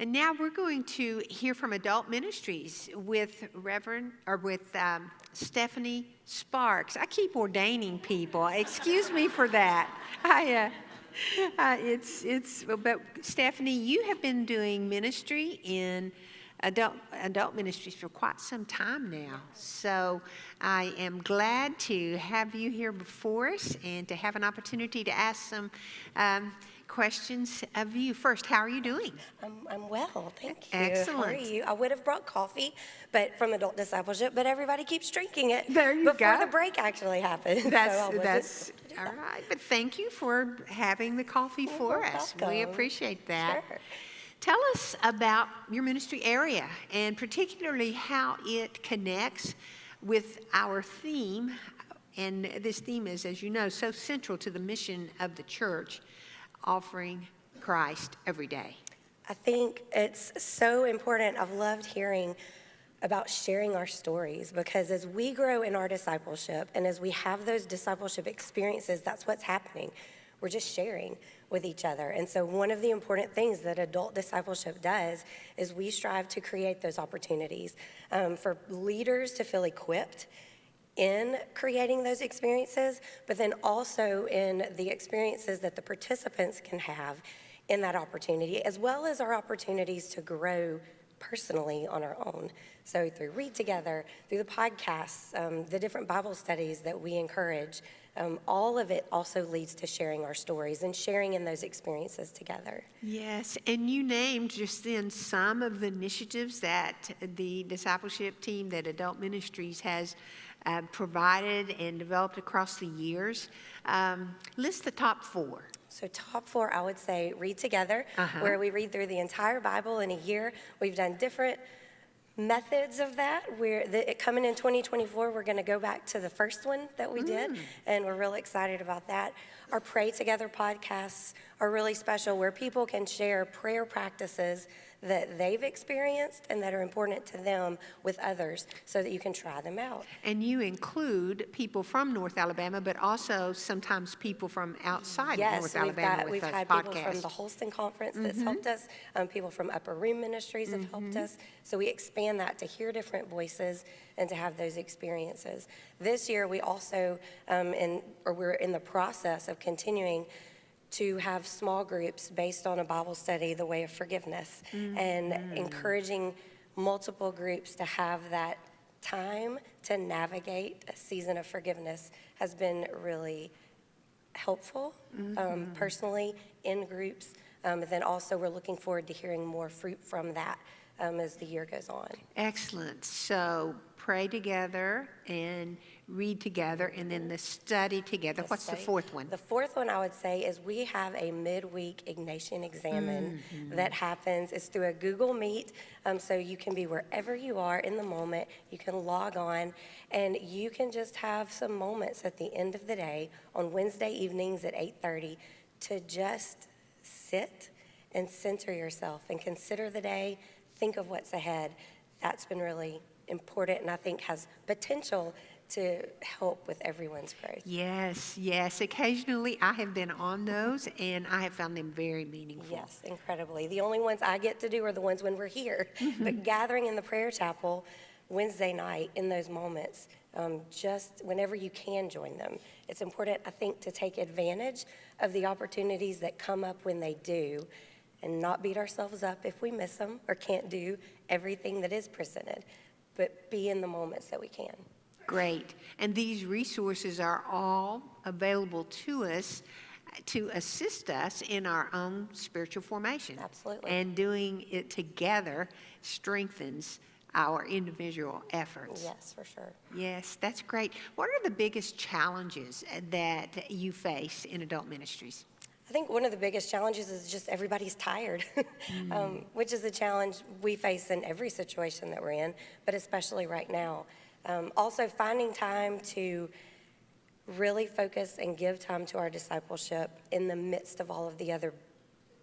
And now we're going to hear from Adult Ministries with Stephanie Sparks. I keep ordaining people. Excuse me for that. But Stephanie, you have been doing ministry in adult ministries for quite some time now. So I am glad to have you here before us and to have an opportunity to ask some questions of you. First, how are you doing? I'm well, thank you. Excellent. How are you? I would have brought coffee, but from Adult Discipleship, but everybody keeps drinking it. There you before go. The break actually happened. That's all right. But thank you for having the coffee for us. Welcome. We appreciate that. Sure. Tell us about your ministry area and particularly how it connects with our theme. And this theme is, as you know, so central to the mission of the church, offering Christ every day. I think it's so important. I've loved hearing about sharing our stories, because as we grow in our discipleship and as we have those discipleship experiences, that's what's happening. We're just sharing with each other. And so one of the important things that adult discipleship does is we strive to create those opportunities for leaders to feel equipped in creating those experiences, but then also in the experiences that the participants can have in that opportunity, as well as our opportunities to grow personally on our own. So through Read Together, through the podcasts, the different Bible studies that we encourage, all of it also leads to sharing our stories and sharing in those experiences together. Yes, and you named just then some of the initiatives that the discipleship team that Adult Ministries has provided and developed across the years. List the top four. So top four, I would say Read Together, where we read through the entire Bible in a year. We've done different methods of that. Coming in 2024, we're going to go back to the first one that we did, and we're really excited about that. Our Pray Together podcasts are really special, where people can share prayer practices that they've experienced and that are important to them with others so that you can try them out. And you include people from North Alabama, but also sometimes people from outside of North Alabama with we've those had podcasts. people from the Holston Conference that's helped us. People from Upper Room Ministries have helped us. So we expand that to hear different voices and to have those experiences. This year we also, we're in the process of continuing to have small groups based on a Bible study, The Way of Forgiveness, and encouraging multiple groups to have that time to navigate a season of forgiveness has been really helpful, personally, in groups. And then also we're looking forward to hearing more fruit from that as the year goes on. Excellent. So pray together and read together, and then the study together. What's the fourth one? The fourth one I would say is we have a midweek Ignatian Examine that happens. It's through a Google Meet, so you can be wherever you are in the moment. You can log on, and you can just have some moments at the end of the day on Wednesday evenings at 8:30 to just sit and center yourself and consider the day, think of what's ahead. That's been really important, and I think has potential to help with everyone's growth. Yes. Occasionally I have been on those, and I have found them very meaningful. Yes, incredibly. The only ones I get to do are the ones when we're here. But gathering in the prayer chapel Wednesday night in those moments, just whenever you can join them. It's important, I think, to take advantage of the opportunities that come up when they do, and not beat ourselves up if we miss them or can't do everything that is presented, but be in the moments that we can. Great. And these resources are all available to us to assist us in our own spiritual formation. Absolutely. And doing it together strengthens our individual efforts. Yes, for sure. Yes, that's great. What are the biggest challenges that you face in adult ministries? I think one of the biggest challenges is just everybody's tired, which is a challenge we face in every situation that we're in, but especially right now. Also, finding time to really focus and give time to our discipleship in the midst of all of the other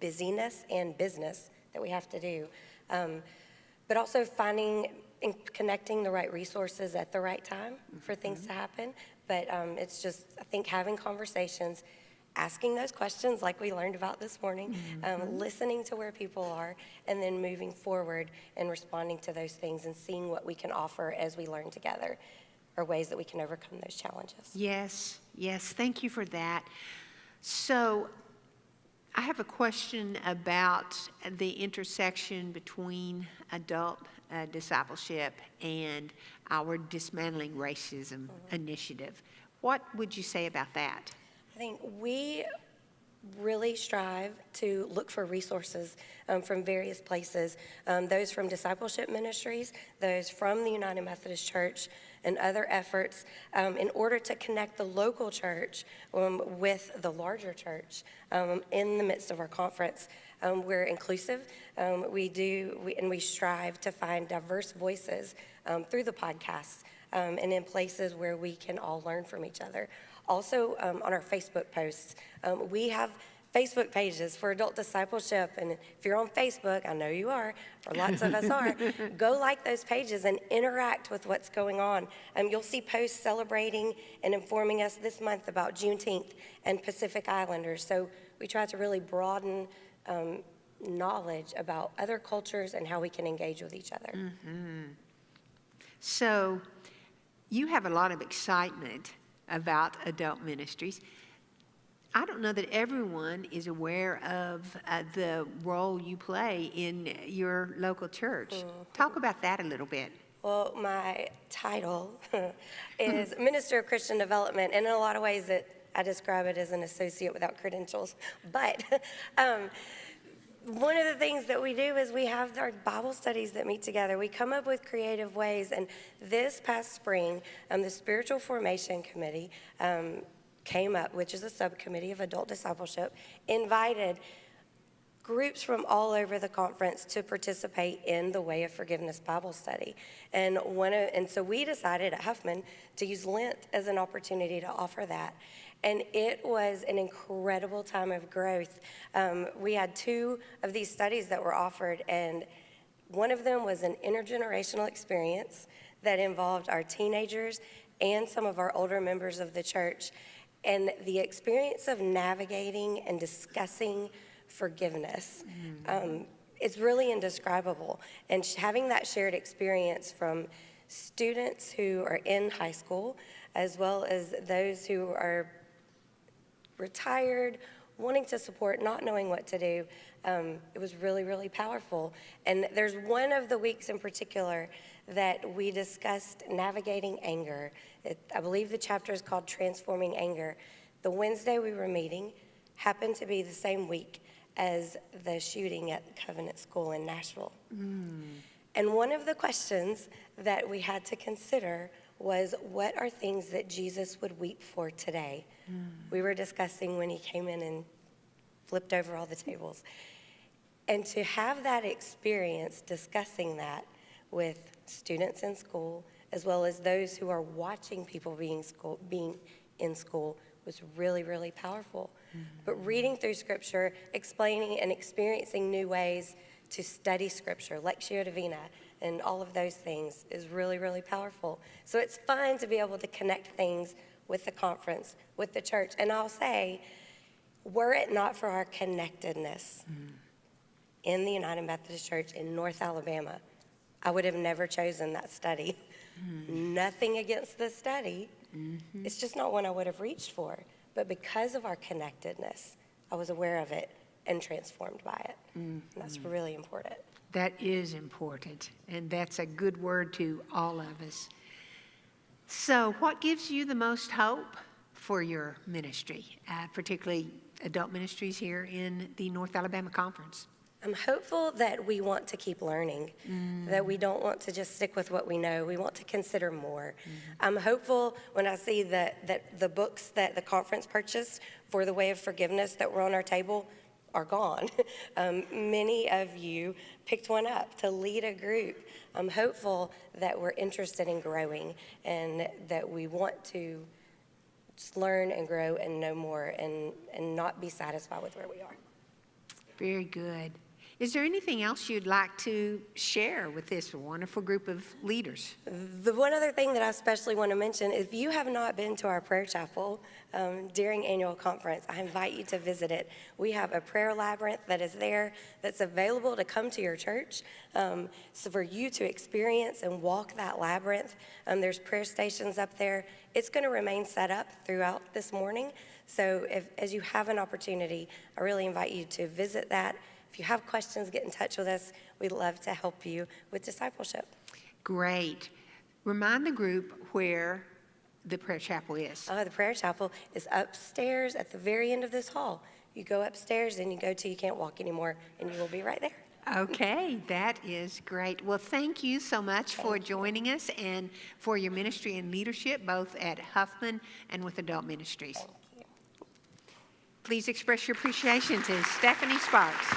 busyness and business that we have to do. But also finding and connecting the right resources at the right time for things to happen. But it's just, I think, having conversations asking those questions like we learned about this morning, listening to where people are, and then moving forward and responding to those things and seeing what we can offer as we learn together, or ways that we can overcome those challenges. Yes, thank you for that. So I have a question about the intersection between adult discipleship and our Dismantling Racism initiative. What would you say about that? I think we really strive to look for resources from various places, those from discipleship ministries, those from the United Methodist Church, and other efforts in order to connect the local church with the larger church in the midst of our conference. We're inclusive. We strive to find diverse voices through the podcasts and in places where we can all learn from each other. Also, on our Facebook posts, we have Facebook pages for adult discipleship, and if you're on Facebook, I know you are, or lots of us are, go like those pages and interact with what's going on. You'll see posts celebrating and informing us this month about Juneteenth and Pacific Islanders, so we try to really broaden knowledge about other cultures and how we can engage with each other. So you have a lot of excitement about adult ministries. I don't know that everyone is aware of the role you play in your local church. Talk about that a little bit. Well, my title is Minister of Christian Development, and in a lot of ways I describe it as an associate without credentials. But one of the things that we do is we have our Bible studies that meet together. We come up with creative ways, and this past spring, the Spiritual Formation Committee came up, which is a subcommittee of adult discipleship, invited groups from all over the conference to participate in the Way of Forgiveness Bible study. And so we decided at Huffman to use Lent as an opportunity to offer that. And it was an incredible time of growth. We had 2 of these studies that were offered, and one of them was an intergenerational experience that involved our teenagers and some of our older members of the church. And the experience of navigating and discussing forgiveness is really indescribable. And having that shared experience from students who are in high school, as well as those who are retired, wanting to support, not knowing what to do, it was really, really powerful. And there's one of the weeks in particular that we discussed navigating anger. I believe the chapter is called Transforming Anger. The Wednesday we were meeting happened to be the same week as the shooting at Covenant School in Nashville. And one of the questions that we had to consider was, what are things that Jesus would weep for today? We were discussing when he came in and flipped over all the tables. And to have that experience discussing that with students in school, as well as those who are watching people being in school, was really, really powerful. But reading through Scripture, explaining and experiencing new ways to study Scripture, Lectio Divina, and all of those things is really, really powerful. So it's fun to be able to connect things with the conference, with the church. And I'll say, were it not for our connectedness in the United Methodist Church in North Alabama, I would have never chosen that study. Nothing against the study. It's just not one I would have reached for. But because of our connectedness, I was aware of it and transformed by it. And that's really important. That is important, and that's a good word to all of us. So what gives you the most hope for your ministry, particularly adult ministries here in the North Alabama Conference? I'm hopeful that we want to keep learning, that we don't want to just stick with what we know. We want to consider more. I'm hopeful when I see that the books that the conference purchased for the Way of Forgiveness that were on our table are gone. Many of you picked one up to lead a group. I'm hopeful that we're interested in growing and that we want to just learn and grow and know more and not be satisfied with where we are. Very good. Is there anything else you'd like to share with this wonderful group of leaders? The one other thing that I especially want to mention, if you have not been to our prayer chapel during annual conference, I invite you to visit it. We have a prayer labyrinth that is there that's available to come to your church. So for you to experience and walk that labyrinth, there's prayer stations up there. It's going to remain set up throughout this morning. So as you have an opportunity, I really invite you to visit that. If you have questions, get in touch with us. We'd love to help you with discipleship. Great. Remind the group where the prayer chapel is. The prayer chapel is upstairs at the very end of this hall. You go upstairs and you go till you can't walk anymore, and you will be right there. Okay, that is great. Well, thank you so much for joining us and for your ministry and leadership, both at Huffman and with Adult Ministries. Thank you. Please express your appreciation to Stephanie Sparks.